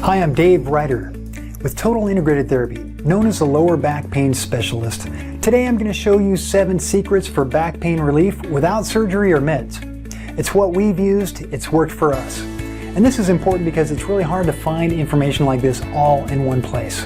Hi, I'm Dave Ryder with Total Integrated Therapy, known as the lower back pain specialist. Today I'm going to show you 7 secrets for back pain relief without surgery or meds. It's what we've used, it's worked for us. And this is important because it's really hard to find information like this all in one place.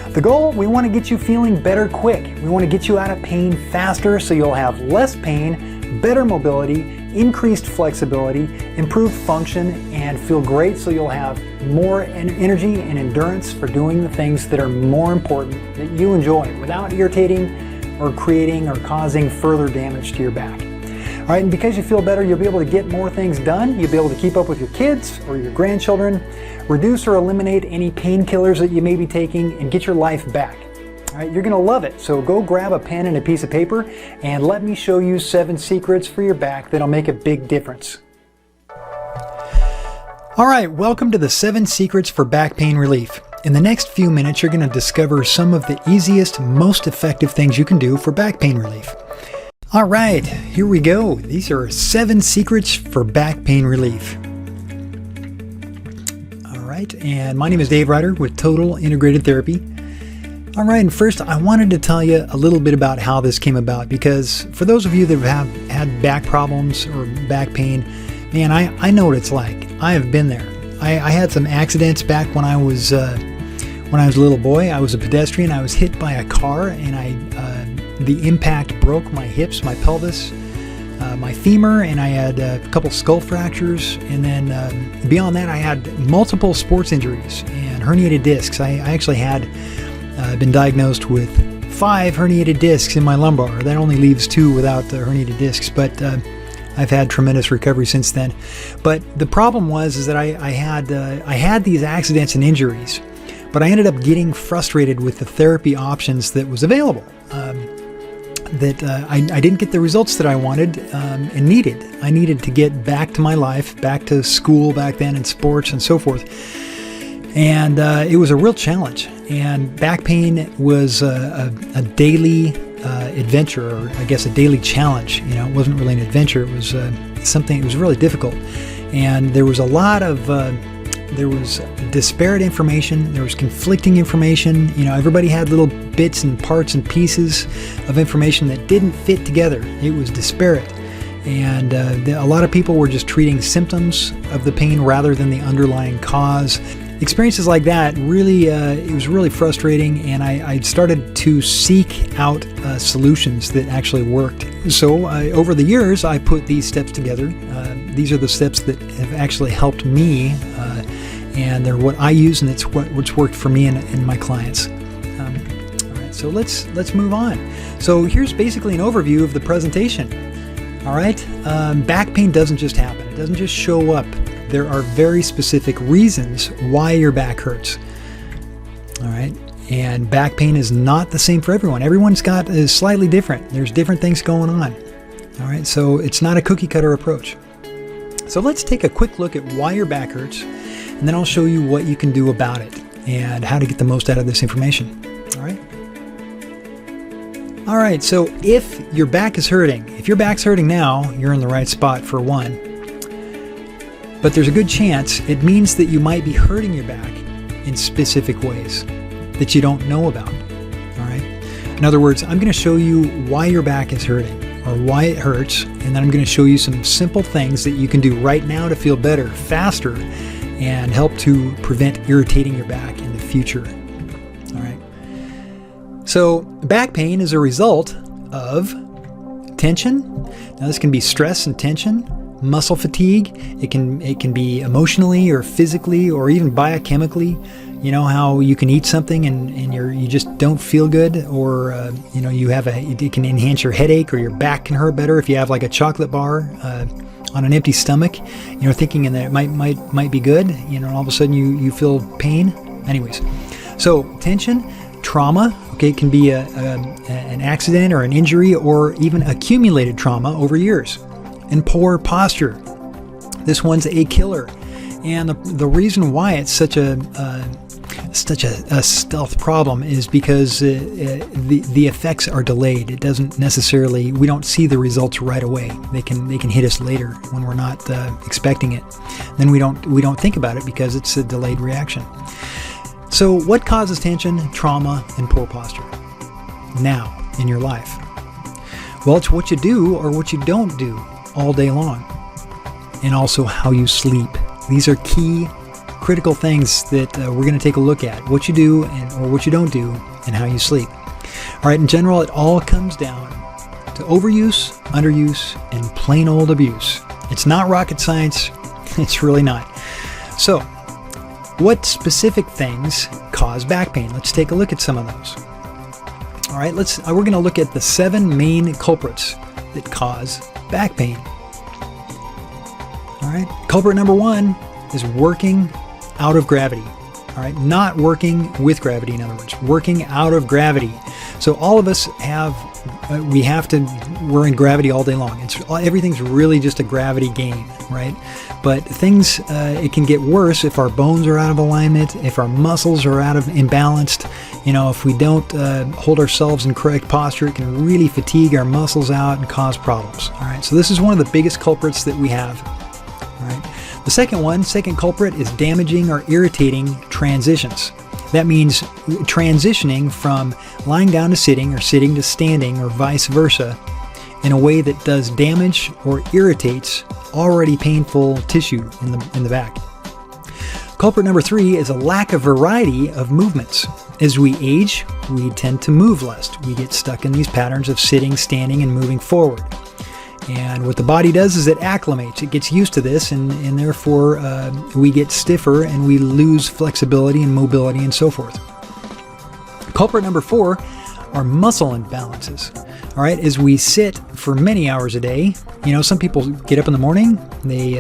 The goal, we want to get you feeling better quick. We want to get you out of pain faster so you'll have less pain, better mobility, increased flexibility, improved function, and feel great so you'll have more energy and endurance for doing the things that are more important that you enjoy without irritating or creating or causing further damage to your back. All right, and because you feel better, you'll be able to get more things done. You'll be able to keep up with your kids or your grandchildren, reduce or eliminate any painkillers that you may be taking, and get your life back. All right, you're going to love it. So go grab a pen and a piece of paper and let me show you 7 secrets for your back that'll make a big difference. All right, welcome to the 7 secrets for back pain relief. In the next few minutes, you're going to discover some of the easiest, most effective things you can do for back pain relief. All right, here we go. These are 7 secrets for back pain relief. All right, and my name is Dave Ryder with Total Integrated Therapy. All right, and first I wanted to tell you a little bit about how this came about, because for those of you that have had back problems or back pain, man, I know what it's like. I have been there. I had some accidents back when I was a little boy. I was a pedestrian. I was hit by a car, and the impact broke my hips, my pelvis, my femur, and I had a couple skull fractures. And then beyond that, I had multiple sports injuries and herniated discs. I actually had been diagnosed with 5 herniated discs in my lumbar. That only leaves 2 without the herniated discs, but I've had tremendous recovery since then. But the problem was that I had these accidents and injuries, but I ended up getting frustrated with the therapy options that was available. I didn't get the results that I wanted and needed. I needed to get back to my life, back to school back then, and sports and so forth. And it was a real challenge. And back pain was a daily adventure, or I guess a daily challenge. You know, it wasn't really an adventure. It was something. It was really difficult. And there was a lot of there was disparate information. There was conflicting information. You know, everybody had little bits and parts and pieces of information that didn't fit together. It was disparate. And a lot of people were just treating symptoms of the pain rather than the underlying cause. Experiences like that really, it was really frustrating, and I started to seek out solutions that actually worked. So over the years, I put these steps together. These are the steps that have actually helped me, and they're what I use, and it's what's worked for me and my clients. All right, so let's move on. So here's basically an overview of the presentation. All right, back pain doesn't just happen. It doesn't just show up. There are very specific reasons why your back hurts. All right, and back pain is not the same for everyone. Everyone's is slightly different. There's different things going on. All right, so it's not a cookie cutter approach. So let's take a quick look at why your back hurts, and then I'll show you what you can do about it and how to get the most out of this information. All right. All right, so if your back is hurting, if your back's hurting now, you're in the right spot for one. But there's a good chance it means that you might be hurting your back in specific ways that you don't know about. All right. In other words, I'm going to show you why your back is hurting or why it hurts, and then I'm going to show you some simple things that you can do right now to feel better, faster, and help to prevent irritating your back in the future. All right. So back pain is a result of tension. Now this can be stress and tension, muscle fatigue. It can be emotionally or physically or even biochemically. You know how you can eat something and you just don't feel good, or it can enhance your headache, or your back can hurt better if you have like a chocolate bar on an empty stomach. You know, thinking that it might be good. You know, and all of a sudden you feel pain. Anyways, so tension, trauma. Okay, it can be an accident or an injury or even accumulated trauma over years. And poor posture. This one's a killer. And the reason why it's such a such a stealth problem is because the effects are delayed. It doesn't necessarily, we don't see the results right away. They can hit us later when we're not expecting it. Then we don't think about it because it's a delayed reaction. So what causes tension, trauma, and poor posture now in your life? Well, it's what you do or what you don't do all day long, and also how you sleep. These are key critical things that we're going to take a look at: what you do or what you don't do, and how you sleep. All right, in general, it all comes down to overuse, underuse, and plain old abuse. It's not rocket science. It's really not. So, what specific things cause back pain? Let's take a look at some of those. All right, we're going to look at the 7 main culprits that cause back pain. All right, culprit number 1 is working out of gravity. All right, not working with gravity, in other words, working out of gravity. So all of us we're in gravity all day long. Everything's really just a gravity game, right? But things, it can get worse if our bones are out of alignment, if our muscles are out of imbalanced. If we don't hold ourselves in correct posture, it can really fatigue our muscles out and cause problems. All right, so this is one of the biggest culprits that we have. All right. The second culprit is damaging or irritating transitions. That means transitioning from lying down to sitting or sitting to standing or vice versa in a way that does damage or irritates already painful tissue in the back. Culprit number 3 is a lack of variety of movements. As we age, we tend to move less. We get stuck in these patterns of sitting, standing, and moving forward. And what the body does is it acclimates. It gets used to this, and therefore we get stiffer and we lose flexibility and mobility and so forth. Culprit number 4 are muscle imbalances. All right, as we sit for many hours a day, some people get up in the morning, they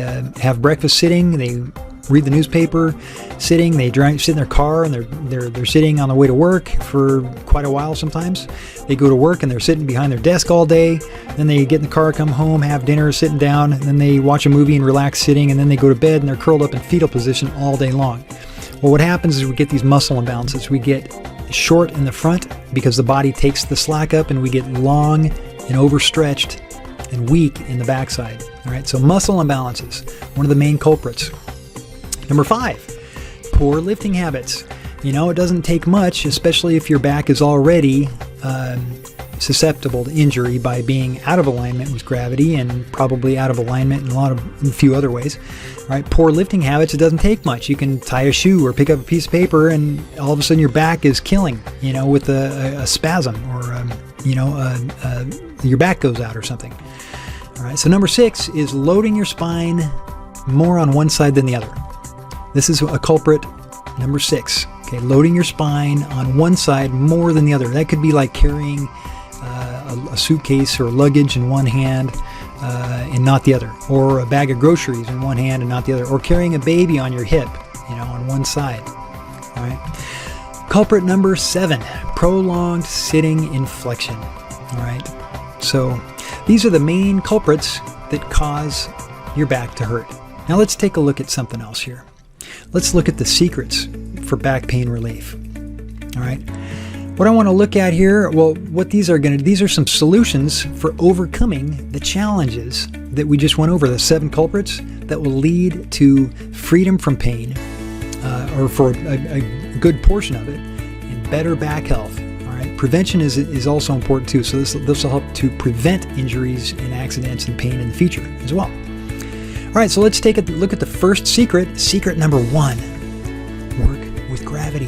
have breakfast sitting, they read the newspaper sitting, they sit in their car, and they're sitting on the way to work for quite a while sometimes. They go to work and they're sitting behind their desk all day, then they get in the car, come home, have dinner sitting down, and then they watch a movie and relax sitting, and then they go to bed and they're curled up in fetal position all day long. Well, what happens is we get these muscle imbalances. We get short in the front because the body takes the slack up, and we get long and overstretched and weak in the backside. All right, so muscle imbalances, one of the main culprits. Number 5, poor lifting habits. It doesn't take much, especially if your back is already susceptible to injury by being out of alignment with gravity and probably out of alignment in a few other ways. All right, poor lifting habits, it doesn't take much. You can tie a shoe or pick up a piece of paper, and all of a sudden your back is killing, with a spasm, or your back goes out or something. All right, so number 6 is loading your spine more on one side than the other. This is a culprit number 6. Okay, loading your spine on one side more than the other. That could be like carrying a suitcase or luggage in one hand and not the other, or a bag of groceries in one hand and not the other, or carrying a baby on your hip, on one side. All right. Culprit number 7, prolonged sitting inflection. All right. So these are the main culprits that cause your back to hurt. Now let's take a look at something else here. Let's look at the secrets for back pain relief. All right. What I want to look at here, well, what these are some solutions for overcoming the challenges that we just went over, the 7 culprits that will lead to freedom from pain, or for a good portion of it, and better back health. All right. Prevention is also important too. So this will help to prevent injuries and accidents and pain in the future as well. All right, so let's take a look at the first secret. Secret number 1, work with gravity.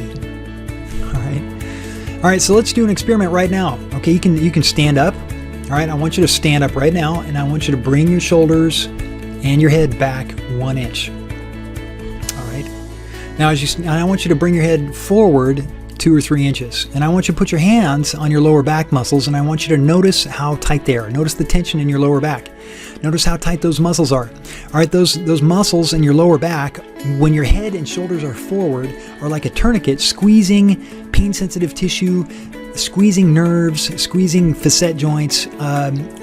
All right, so let's do an experiment right now. Okay, you can stand up. All right, I want you to stand up right now, and I want you to bring your shoulders and your head back 1 inch. All right. Now, I want you to bring your head forward 2 or 3 inches, and I want you to put your hands on your lower back muscles, and I want you to notice how tight they are. Notice the tension in your lower back. Notice how tight those muscles are. All right, those muscles in your lower back, when your head and shoulders are forward, are like a tourniquet squeezing pain-sensitive tissue, squeezing nerves, squeezing facet joints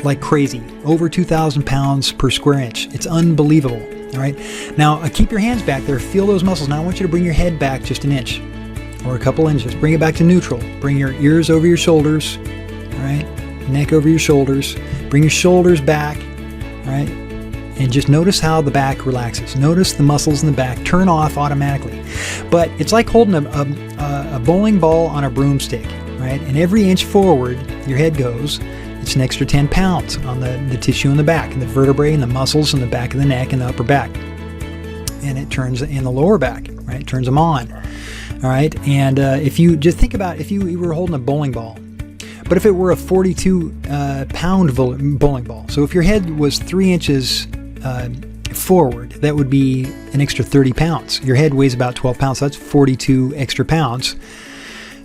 like crazy. Over 2,000 pounds per square inch. It's unbelievable. All right. Now, keep your hands back there. Feel those muscles. Now, I want you to bring your head back just 1 inch. or a couple inches. Bring it back to neutral. Bring your ears over your shoulders, all right? Neck over your shoulders. Bring your shoulders back, all right? And just notice how the back relaxes. Notice the muscles in the back turn off automatically. But it's like holding a bowling ball on a broomstick, right? And every inch forward your head goes, it's an extra 10 pounds on the tissue in the back, and the vertebrae and the muscles in the back of the neck and the upper back. And it turns in the lower back, right? It turns them on, all right? And if you just think about if you were holding a bowling ball, but if it were a 42-pound bowling ball, so if your head was 3 inches forward, that would be an extra 30 pounds. Your head weighs about 12 pounds, so that's 42 extra pounds,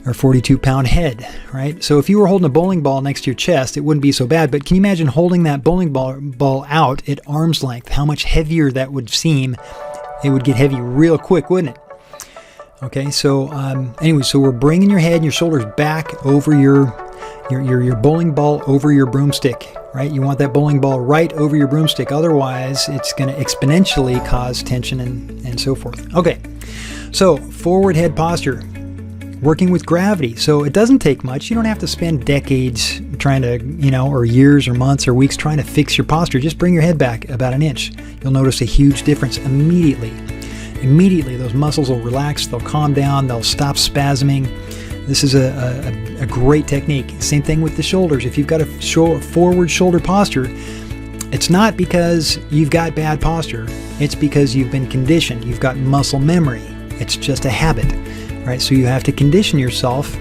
or 42-pound head, right? So if you were holding a bowling ball next to your chest, it wouldn't be so bad. But can you imagine holding that bowling ball out at arm's length? How much heavier that would seem? It would get heavy real quick, wouldn't it? Okay, so anyway, so we're bringing your head and your shoulders back over your bowling ball over your broomstick, right? You want that bowling ball right over your broomstick. Otherwise, it's going to exponentially cause tension and so forth. Okay, so forward head posture, working with gravity. So it doesn't take much. You don't have to spend decades trying to, or years or months or weeks trying to fix your posture. Just bring your head back about an inch. You'll notice a huge difference immediately. Immediately, those muscles will relax. They'll calm down. They'll stop spasming. This is a great technique. Same thing with the shoulders. If you've got a forward shoulder posture, it's not because you've got bad posture. It's because you've been conditioned. You've got muscle memory. It's just a habit, right? So you have to condition yourself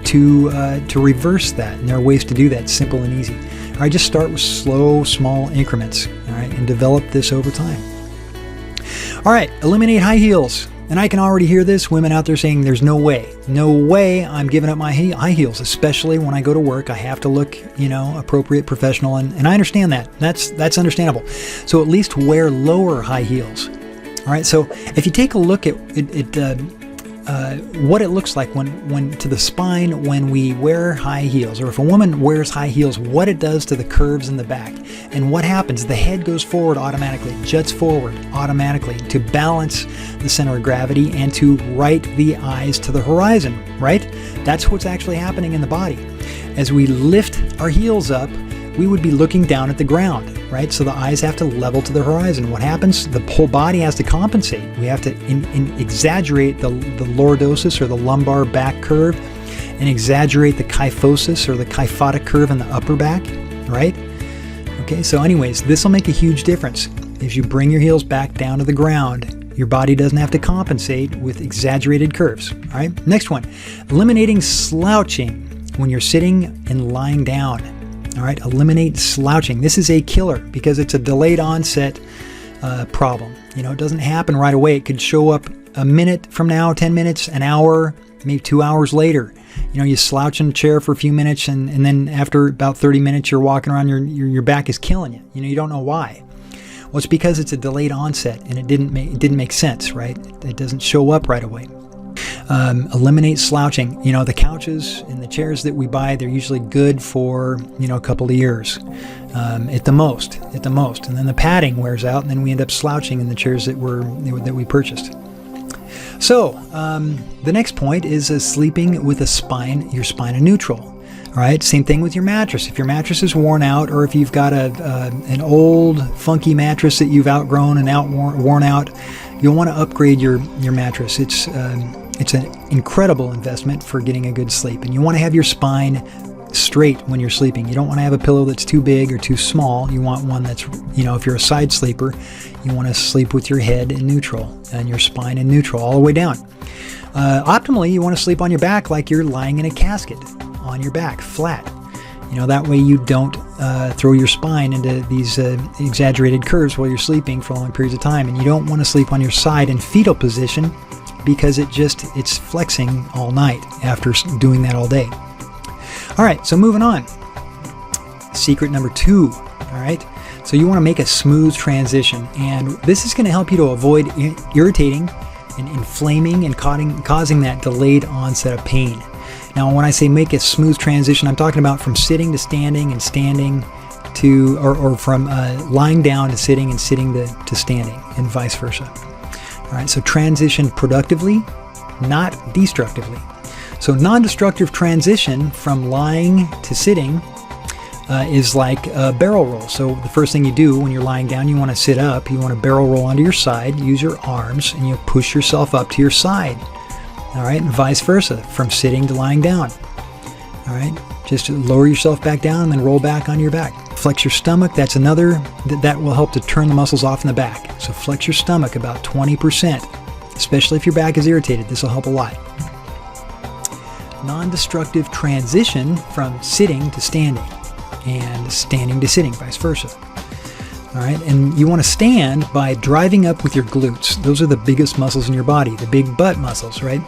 to reverse that. And there are ways to do that, simple and easy. All right, just start with slow, small increments, all right, and develop this over time. All right, eliminate high heels. And I can already hear this, women out there saying, there's no way I'm giving up my high heels, especially when I go to work. I have to look, appropriate, professional, and I understand that. That's understandable. So at least wear lower high heels. All right, so if you take a look at what it looks like when to the spine when we wear high heels, or if a woman wears high heels, what it does to the curves in the back. And what happens, the head goes forward automatically, juts forward automatically to balance the center of gravity and to right the eyes to the horizon, right? That's what's actually happening in the body. As we lift our heels up, we would be looking down at the ground, right? So the eyes have to level to the horizon. What happens? The whole body has to compensate. We have to exaggerate the lordosis, or the lumbar back curve, and exaggerate the kyphosis, or the kyphotic curve in the upper back, right? Okay, so anyways, this will make a huge difference. As you bring your heels back down to the ground, your body doesn't have to compensate with exaggerated curves, all right? Next one, eliminating slouching when you're sitting and lying down. All right, eliminate slouching. This is a killer because it's a delayed onset problem. It doesn't happen right away. It could show up a minute from now, 10 minutes, an hour, maybe 2 hours later. You slouch in a chair for a few minutes, and then after about 30 minutes, you're walking around, your back is killing you. You don't know why. Well, it's because it's a delayed onset, and it didn't make sense, right? It doesn't show up right away. Eliminate slouching. The couches and the chairs that we buy, they're usually good for, a couple of years, at the most. And then the padding wears out, and then we end up slouching in the chairs that we purchased. So, the next point is sleeping with your spine in neutral. All right, same thing with your mattress. If your mattress is worn out, or if you've got an old funky mattress that you've outgrown and worn out, you'll want to upgrade your mattress. It's an incredible investment for getting a good sleep, and you want to have your spine straight when you're sleeping. You don't want to have a pillow that's too big or too small. You want one that's, if you're a side sleeper, you want to sleep with your head in neutral and your spine in neutral all the way down. Optimally, you want to sleep on your back like you're lying in a casket on your back, flat. That way you don't throw your spine into these exaggerated curves while you're sleeping for long periods of time. And you don't want to sleep on your side in fetal position, because it's flexing all night after doing that all day. All right, so moving on. Secret number 2, all right? So you want to make a smooth transition, and this is going to help you to avoid irritating and inflaming and causing that delayed onset of pain. Now, when I say make a smooth transition, I'm talking about from sitting to standing and standing to, or from lying down to sitting and sitting to standing, and vice versa. All right, so transition productively, not destructively. So non-destructive transition from lying to sitting is like a barrel roll. So the first thing you do when you're lying down, you want to sit up, you want to barrel roll onto your side, use your arms, and you push yourself up to your side. All right, and vice versa, from sitting to lying down. All right, just lower yourself back down and then roll back on your back. Flex your stomach, that's another, that will help to turn the muscles off in the back. So flex your stomach about 20%, especially if your back is irritated. This will help a lot. Non-destructive transition from sitting to standing, and standing to sitting, vice versa. All right, and you want to stand by driving up with your glutes. Those are the biggest muscles in your body, the big butt muscles, right?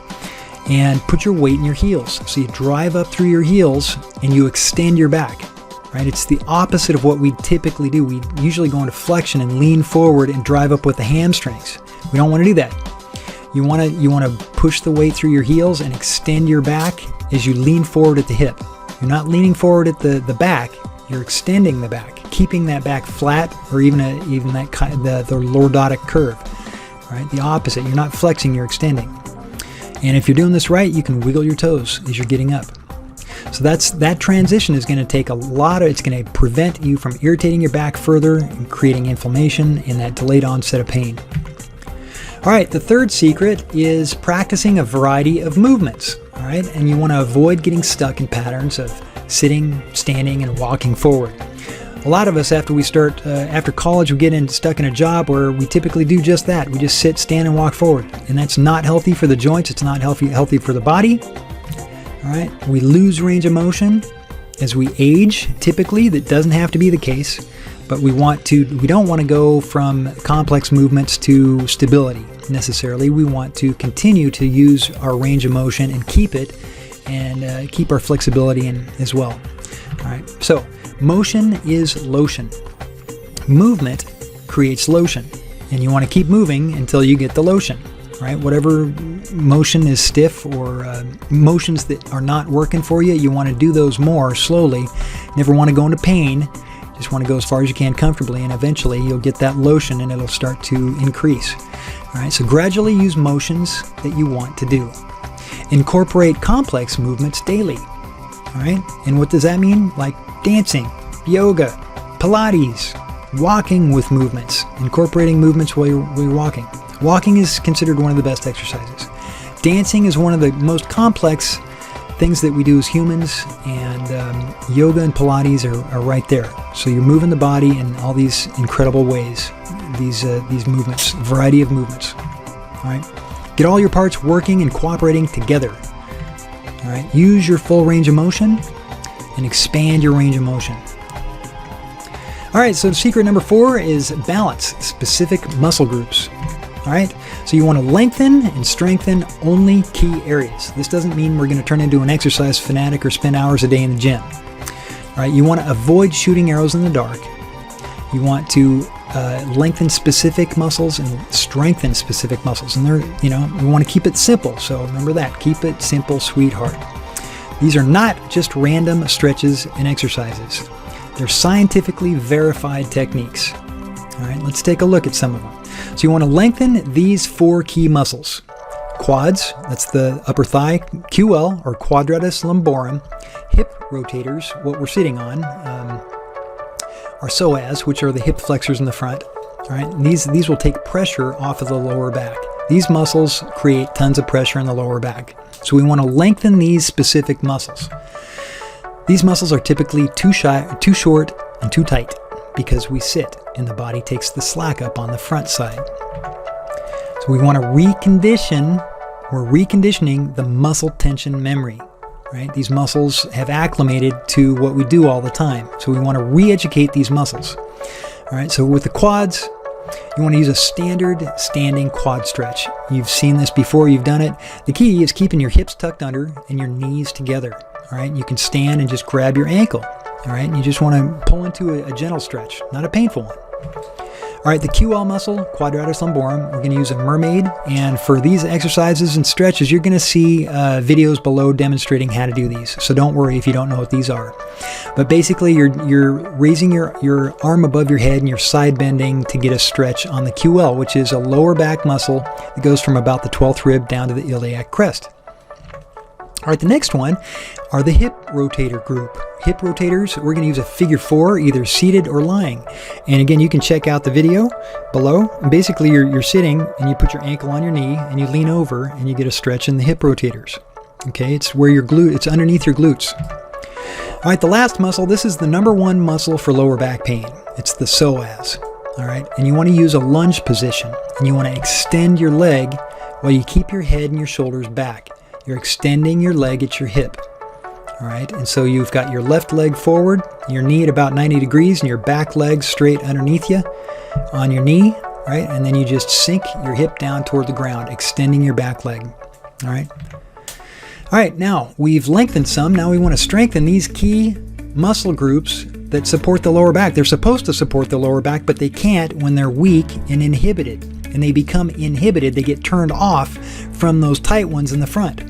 And put your weight in your heels. So you drive up through your heels and you extend your back, right? It's the opposite of what we typically do. We usually go into flexion and lean forward and drive up with the hamstrings. We don't want to do that. You want to push the weight through your heels and extend your back as you lean forward at the hip. You're not leaning forward at the back, you're extending the back, keeping that back flat, or even that the lordotic curve, right? The opposite. You're not flexing, you're extending. And if you're doing this right, you can wiggle your toes as you're getting up. So that transition is going to take it's going to prevent you from irritating your back further and creating inflammation and that delayed onset of pain. All right, the third secret is practicing a variety of movements. All right, and you want to avoid getting stuck in patterns of sitting, standing, and walking forward. A lot of us, after college, we get stuck in a job where we typically do just that. We just sit, stand, and walk forward, and that's not healthy for the joints. It's not healthy for the body. All right, we lose range of motion as we age. Typically, that doesn't have to be the case, but we don't want to go from complex movements to stability necessarily. We want to continue to use our range of motion and keep it, and keep our flexibility in as well. All right, so motion is lotion. Movement creates lotion, and you want to keep moving until you get the lotion. Right, whatever motion is stiff or motions that are not working for you, you want to do those more slowly. Never want to go into pain. Just want to go as far as you can comfortably, and eventually you'll get that lotion and it'll start to increase. All right, so gradually use motions that you want to do. Incorporate complex movements daily. All right, and what does that mean? Like dancing, yoga, Pilates, walking with movements, incorporating movements while you're walking. Walking is considered one of the best exercises. Dancing is one of the most complex things that we do as humans, and yoga and Pilates are right there. So you're moving the body in all these incredible ways, these movements, variety of movements. All right, get all your parts working and cooperating together. All right, use your full range of motion and expand your range of motion. All right, so secret number 4 is balance specific muscle groups. All right, so you want to lengthen and strengthen only key areas. This doesn't mean we're going to turn into an exercise fanatic or spend hours a day in the gym. All right, you want to avoid shooting arrows in the dark. You want to lengthen specific muscles and strengthen specific muscles. And we want to keep it simple. So remember that, keep it simple, sweetheart. These are not just random stretches and exercises. They're scientifically verified techniques. All right, let's take a look at some of them. So you want to lengthen these 4 key muscles. Quads, that's the upper thigh, QL or quadratus lumborum. Hip rotators, what we're sitting on, are psoas, which are the hip flexors in the front. All right, and these will take pressure off of the lower back. These muscles create tons of pressure in the lower back. So we want to lengthen these specific muscles. These muscles are typically too short and too tight because we sit and the body takes the slack up on the front side. So we want to recondition, we're reconditioning the muscle tension memory, right? These muscles have acclimated to what we do all the time. So we want to re-educate these muscles. All right, so with the quads, you want to use a standard standing quad stretch. You've seen this before, you've done it. The key is keeping your hips tucked under and your knees together. All right, you can stand and just grab your ankle. All right, and you just want to pull into a gentle stretch, not a painful one. All All right, the QL muscle, quadratus lumborum, we're going to use a mermaid. And for these exercises and stretches, you're going to see videos below demonstrating how to do these. So don't worry if you don't know what these are. But basically, you're raising your arm above your head and you're side bending to get a stretch on the QL, which is a lower back muscle that goes from about the 12th rib down to the iliac crest. All right, the next one are the hip rotator group. Hip rotators, we're going to use a figure 4, either seated or lying. And again, you can check out the video below. And basically, you're sitting and you put your ankle on your knee and you lean over and you get a stretch in the hip rotators. Okay, it's where it's underneath your glutes. All right, the last muscle, this is the #1 muscle for lower back pain. It's the psoas. All right, and you want to use a lunge position and you want to extend your leg while you keep your head and your shoulders back. You're extending your leg at your hip. All right, and so you've got your left leg forward, your knee at about 90 degrees, and your back leg straight underneath you on your knee, right? And then you just sink your hip down toward the ground, extending your back leg. All right. All right, now we've lengthened some. Now we want to strengthen these key muscle groups that support the lower back. They're supposed to support the lower back, but they can't when they're weak and inhibited. And they become inhibited. They get turned off from those tight ones in the front.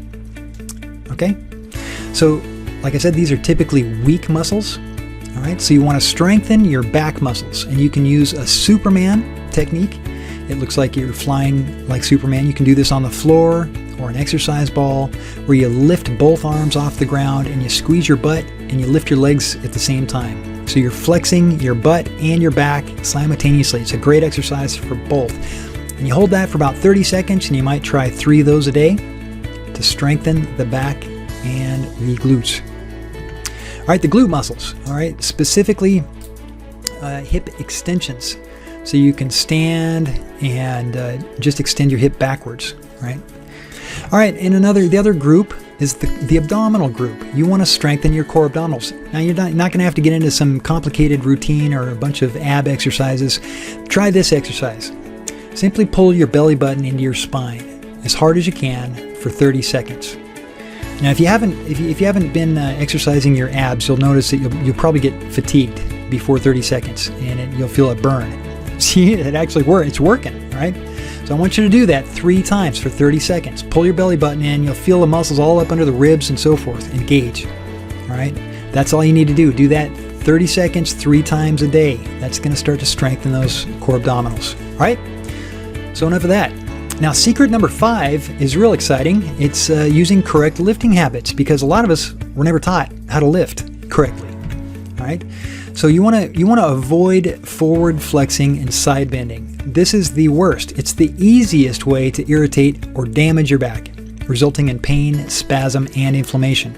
Okay? So, like I said, these are typically weak muscles. All right, so you want to strengthen your back muscles, and you can use a Superman technique. It looks like you're flying like Superman. You can do this on the floor or an exercise ball where you lift both arms off the ground and you squeeze your butt and you lift your legs at the same time. So you're flexing your butt and your back simultaneously. It's a great exercise for both. And you hold that for about 30 seconds, and you might try 3 of those a day to strengthen the back and the glutes. All right, the glute muscles, all right, specifically hip extensions. So you can stand and just extend your hip backwards, right? All right, and the other group is the abdominal group. You want to strengthen your core abdominals. Now, you're not going to have to get into some complicated routine or a bunch of ab exercises. Try this exercise. Simply pull your belly button into your spine as hard as you can for 30 seconds. Now, if you haven't been exercising your abs, you'll notice that you'll probably get fatigued before 30 seconds, and you'll feel a burn. See, it actually works. It's working, right? So I want you to do that 3 times for 30 seconds. Pull your belly button in. You'll feel the muscles all up under the ribs and so forth. Engage. All right? That's all you need to do. Do that 30 seconds 3 times a day. That's going to start to strengthen those core abdominals. All right? So enough of that. Now, secret number 5 is real exciting. It's using correct lifting habits, because a lot of us were never taught how to lift correctly. All right? So you want to avoid forward flexing and side bending. This is the worst. It's the easiest way to irritate or damage your back, resulting in pain, spasm, and inflammation.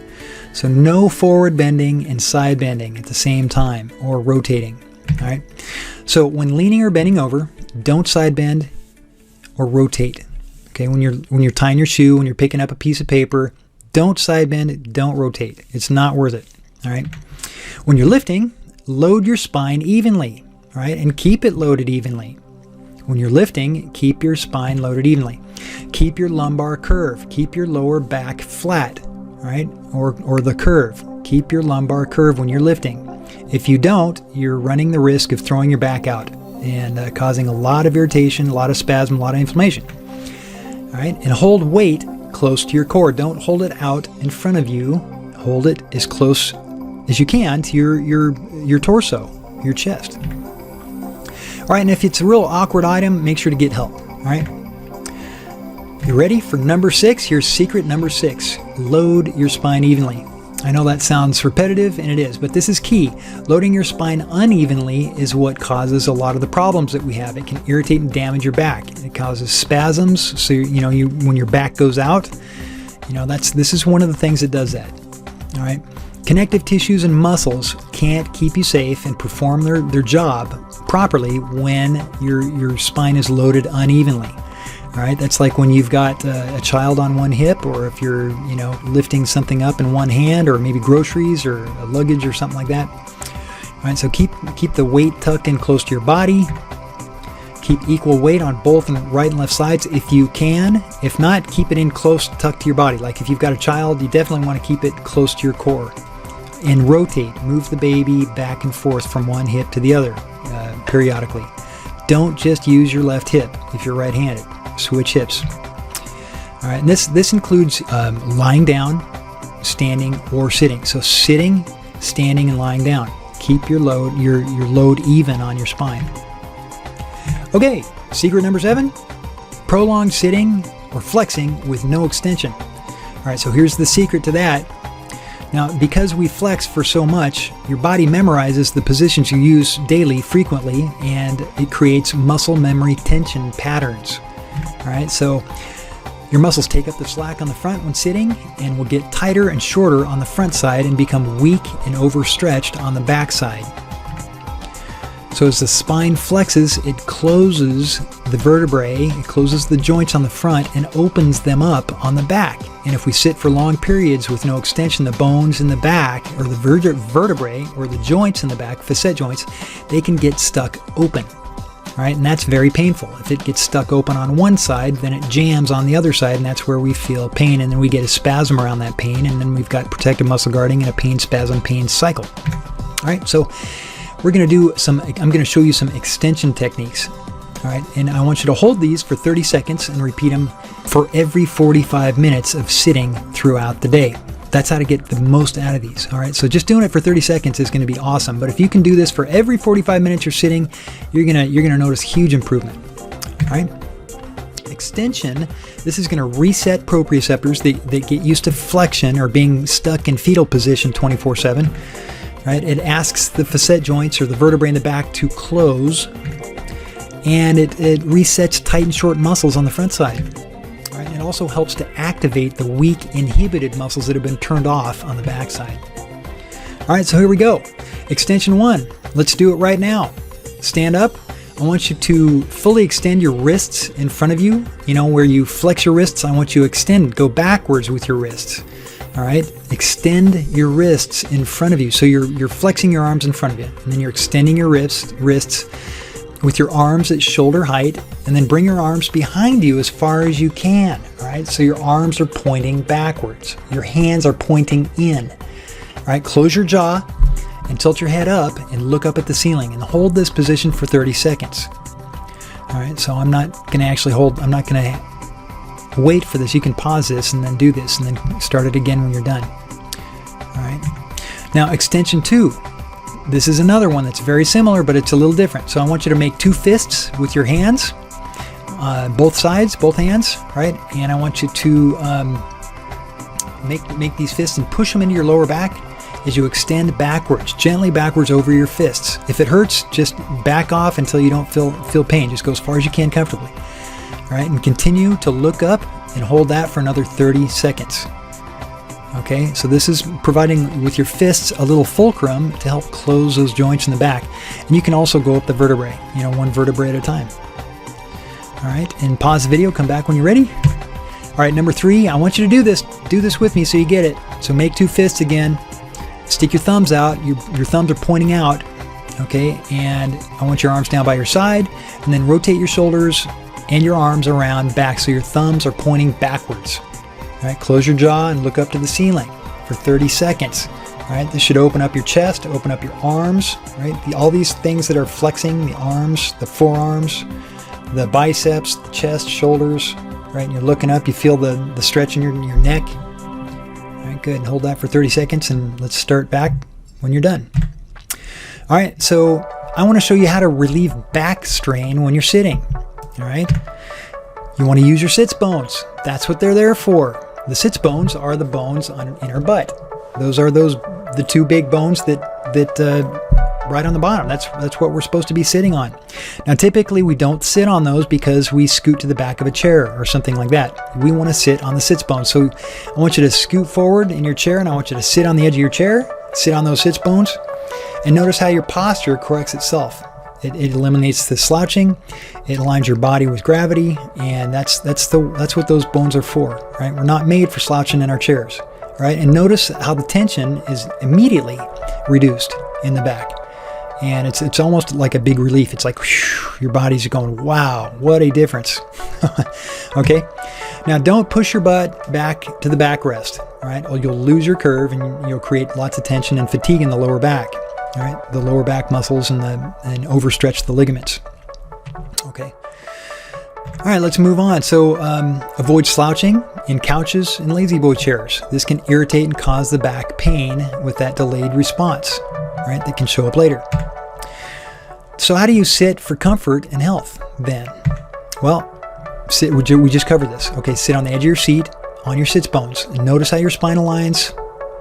So no forward bending and side bending at the same time, or rotating. All right? So when leaning or bending over, don't side bend or rotate. Okay, when you're tying your shoe, when you're picking up a piece of paper, don't side bend, don't rotate. It's not worth it. All right. When you're lifting, load your spine evenly, all right, and keep it loaded evenly. When you're lifting, keep your spine loaded evenly. Keep your lumbar curve. Keep your lower back flat, all right, or the curve. Keep your lumbar curve when you're lifting. If you don't, you're running the risk of throwing your back out and causing a lot of irritation, a lot of spasm, a lot of inflammation. All right, and hold weight close to your core. Don't hold it out in front of you. Hold it as close as you can to your torso, your chest. All right, and if it's a real awkward item, make sure to get help. All right. You ready for number 6? Here's secret number 6. Load your spine evenly. I know that sounds repetitive, and it is, but this is key. Loading your spine unevenly is what causes a lot of the problems that we have. It can irritate and damage your back. It causes spasms. So when your back goes out, this is one of the things that does that. All right. Connective tissues and muscles can't keep you safe and perform their job properly when your spine is loaded unevenly. All right, that's like when you've got a child on one hip, or if you're lifting something up in one hand, or maybe groceries or a luggage or something like that. All right, so keep the weight tucked in close to your body. Keep equal weight on both right and left sides if you can. If not, keep it in close, tucked to your body. Like if you've got a child, you definitely want to keep it close to your core. And rotate, move the baby back and forth from one hip to the other periodically. don't just use your left hip if you're right-handed. Switch hips. All right, and this includes lying down, standing, or sitting. So sitting, standing, and lying down. Keep your load even on your spine. Okay, secret number 7, prolonged sitting or flexing with no extension. All right, so here's the secret to that. Now, because we flex for so much, your body memorizes the positions you use daily frequently, and it creates muscle memory tension patterns. All right, so your muscles take up the slack on the front when sitting and will get tighter and shorter on the front side and become weak and overstretched on the back side. So as the spine flexes, it closes the vertebrae, it closes the joints on the front and opens them up on the back. And if we sit for long periods with no extension, the bones in the back, or the vertebrae, or the joints in the back, facet joints, they can get stuck open. Right? And that's very painful. If it gets stuck open on one side, then it jams on the other side, and that's where we feel pain, and then we get a spasm around that pain, and then we've got protective muscle guarding and a pain, spasm, pain cycle. All right, so we're going to I'm going to show you some extension techniques. All right, and I want you to hold these for 30 seconds and repeat them for every 45 minutes of sitting throughout the day. That's how to get the most out of these. All right, so just doing it for 30 seconds is going to be awesome. But if you can do this for every 45 minutes you're sitting, you're gonna notice huge improvement. All right, extension. This is going to reset proprioceptors that get used to flexion or being stuck in fetal position 24/7. Right, it asks the facet joints or the vertebrae in the back to close, and it resets tight and short muscles on the front side. Right, it also helps to activate the weak, inhibited muscles that have been turned off on the backside. All right, so here we go. Extension 1. Let's do it right now. Stand up. I want you to fully extend your wrists in front of you. You know, where you flex your wrists, I want you to extend, go backwards with your wrists. All right, extend your wrists in front of you. So you're flexing your arms in front of you, and then you're extending your wrists with your arms at shoulder height, and then bring your arms behind you as far as you can. All right, so your arms are pointing backwards. Your hands are pointing in. All right, close your jaw and tilt your head up and look up at the ceiling and hold this position for 30 seconds. All right, so I'm not going to wait for this. You can pause this and then do this and then start it again when you're done. All right. Now, extension 2. This is another one that's very similar, but it's a little different. So I want you to make 2 fists with your hands, both sides, both hands, right? And I want you to make these fists and push them into your lower back as you extend backwards, gently backwards over your fists. If it hurts, just back off until you don't feel pain. Just go as far as you can comfortably. All right, and continue to look up and hold that for another 30 seconds. Okay, so this is providing with your fists a little fulcrum to help close those joints in the back. And you can also go up the vertebrae, one vertebrae at a time. All right, and pause the video, come back when you're ready. All right, number 3, I want you to do this. Do this with me so you get it. So make 2 fists again. Stick your thumbs out. Your thumbs are pointing out. Okay, and I want your arms down by your side, and then rotate your shoulders and your arms around back so your thumbs are pointing backwards. All right, close your jaw and look up to the ceiling for 30 seconds. All right, this should open up your chest, open up your arms, right? All these things that are flexing, the arms, the forearms, the biceps, the chest, shoulders, right? And you're looking up, you feel the stretch in your neck. All right, good. Hold that for 30 seconds and let's start back when you're done. All right, so I want to show you how to relieve back strain when you're sitting. All right, you want to use your sits bones. That's what they're there for. The sits bones are the bones in our butt. Those are the 2 big bones that right on the bottom. That's what we're supposed to be sitting on. Now, typically we don't sit on those because we scoot to the back of a chair or something like that. We want to sit on the sits bones. So I want you to scoot forward in your chair, and I want you to sit on the edge of your chair, sit on those sits bones, and notice how your posture corrects itself. It eliminates the slouching. It aligns your body with gravity, and that's what those bones are for, right? We're not made for slouching in our chairs, right? And notice how the tension is immediately reduced in the back, and it's almost like a big relief. It's like whew, your body's going, wow, what a difference. Okay, now don't push your butt back to the backrest, right? Or you'll lose your curve and you'll create lots of tension and fatigue in the lower back. All right, the lower back muscles and overstretch the ligaments. All All right, let's move on. So avoid slouching in couches and lazy boy chairs. This can irritate and cause the back pain with that delayed response, right? That can show up later. So how do you sit for comfort and health then? Well, we just covered this. Okay, sit on the edge of your seat, on your sits bones, and notice how your spine aligns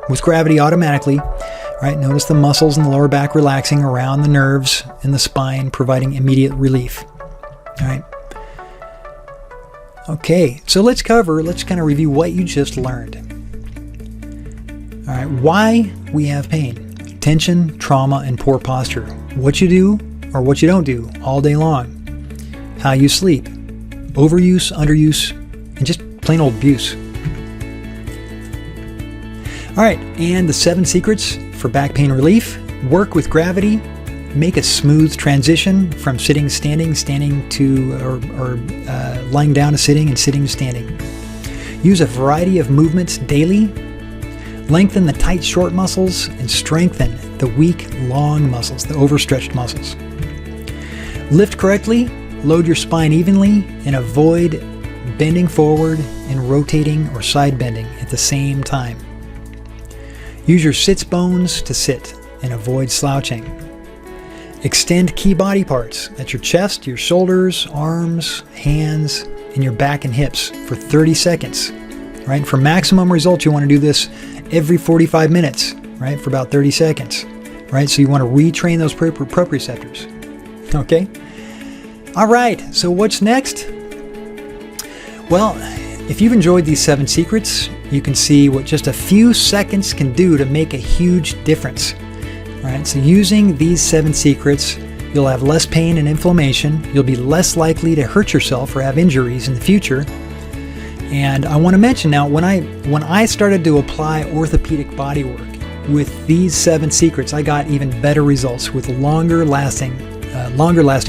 with gravity automatically, right? Notice the muscles in the lower back relaxing around the nerves in the spine, providing immediate relief, all right? Okay, so let's kind of review what you just learned. All right, why we have pain, tension, trauma, and poor posture, what you do or what you don't do all day long, how you sleep, overuse, underuse, and just plain old abuse. All right, and the 7 secrets for back pain relief: work with gravity, make a smooth transition from sitting, standing to, or lying down to sitting and sitting to standing. Use a variety of movements daily. Lengthen the tight, short muscles and strengthen the weak, long muscles, the overstretched muscles. Lift correctly, load your spine evenly, and avoid bending forward and rotating or side bending at the same time. Use your sits bones to sit and avoid slouching. Extend key body parts. That's your chest, your shoulders, arms, hands, and your back and hips for 30 seconds. Right? For maximum results, you want to do this every 45 minutes, right? For about 30 seconds. Right? So you want to retrain those proprioceptors. Okay? All right. So what's next? Well, if you've enjoyed these 7 secrets, you can see what just a few seconds can do to make a huge difference. All right, so using these 7 secrets, you'll have less pain and inflammation. You'll be less likely to hurt yourself or have injuries in the future. And I want to mention now, when I started to apply orthopedic bodywork with these 7 secrets, I got even better results with longer lasting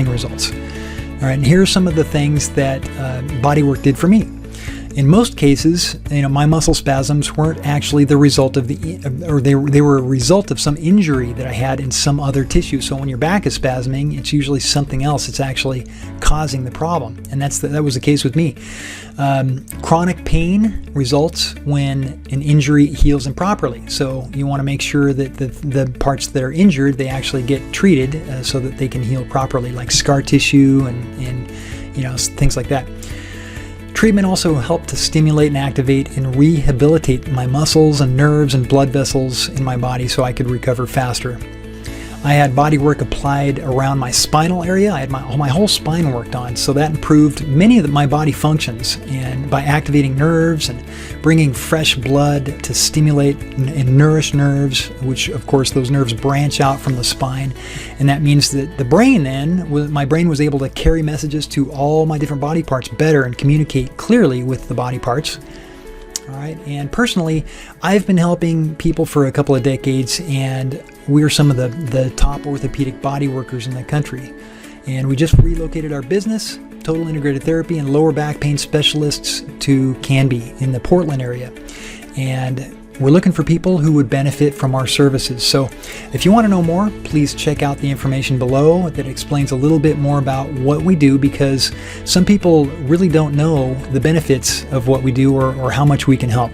results. All right, and here are some of the things that bodywork did for me. In most cases, my muscle spasms weren't actually the result of they were a result of some injury that I had in some other tissue. So when your back is spasming, it's usually something else that's actually causing the problem, and that was the case with me. Chronic pain results when an injury heals improperly. So you want to make sure that the parts that are injured, they actually get treated so that they can heal properly, like scar tissue and things like that. Treatment also helped to stimulate and activate and rehabilitate my muscles and nerves and blood vessels in my body so I could recover faster. I had body work applied around my spinal area. I had my whole spine worked on, so that improved many of my body functions, and by activating nerves and bringing fresh blood to stimulate and nourish nerves, which of course those nerves branch out from the spine, and that means that the brain my brain was able to carry messages to all my different body parts better and communicate clearly with the body parts. All right, and personally, I've been helping people for a couple of decades, and we're some of the top orthopedic body workers in the country. And we just relocated our business, Total Integrated Therapy and Lower Back Pain Specialists, to Canby in the Portland area. And we're looking for people who would benefit from our services. So if you want to know more, please check out the information below that explains a little bit more about what we do, because some people really don't know the benefits of what we do or how much we can help.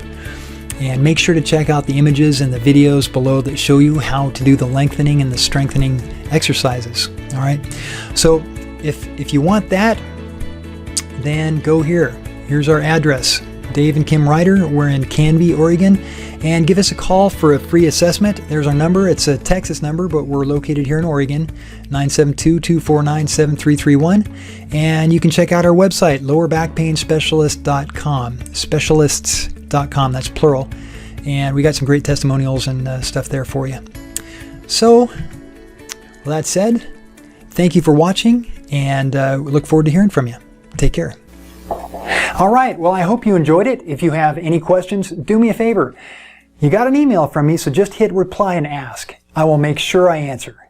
And make sure to check out the images and the videos below that show you how to do the lengthening and the strengthening exercises. All right. So if you want that, then go here. Here's our address. Dave and Kim Ryder. We're in Canby, Oregon. And give us a call for a free assessment. There's our number. It's a Texas number, but we're located here in Oregon, 972-249-7331. And you can check out our website, lowerbackpainspecialist.com, specialists.com, that's plural. And we got some great testimonials and stuff there for you. So, with that said, thank you for watching, and we look forward to hearing from you. Take care. All right, well, I hope you enjoyed it. If you have any questions, do me a favor. You got an email from me, so just hit reply and ask. I will make sure I answer.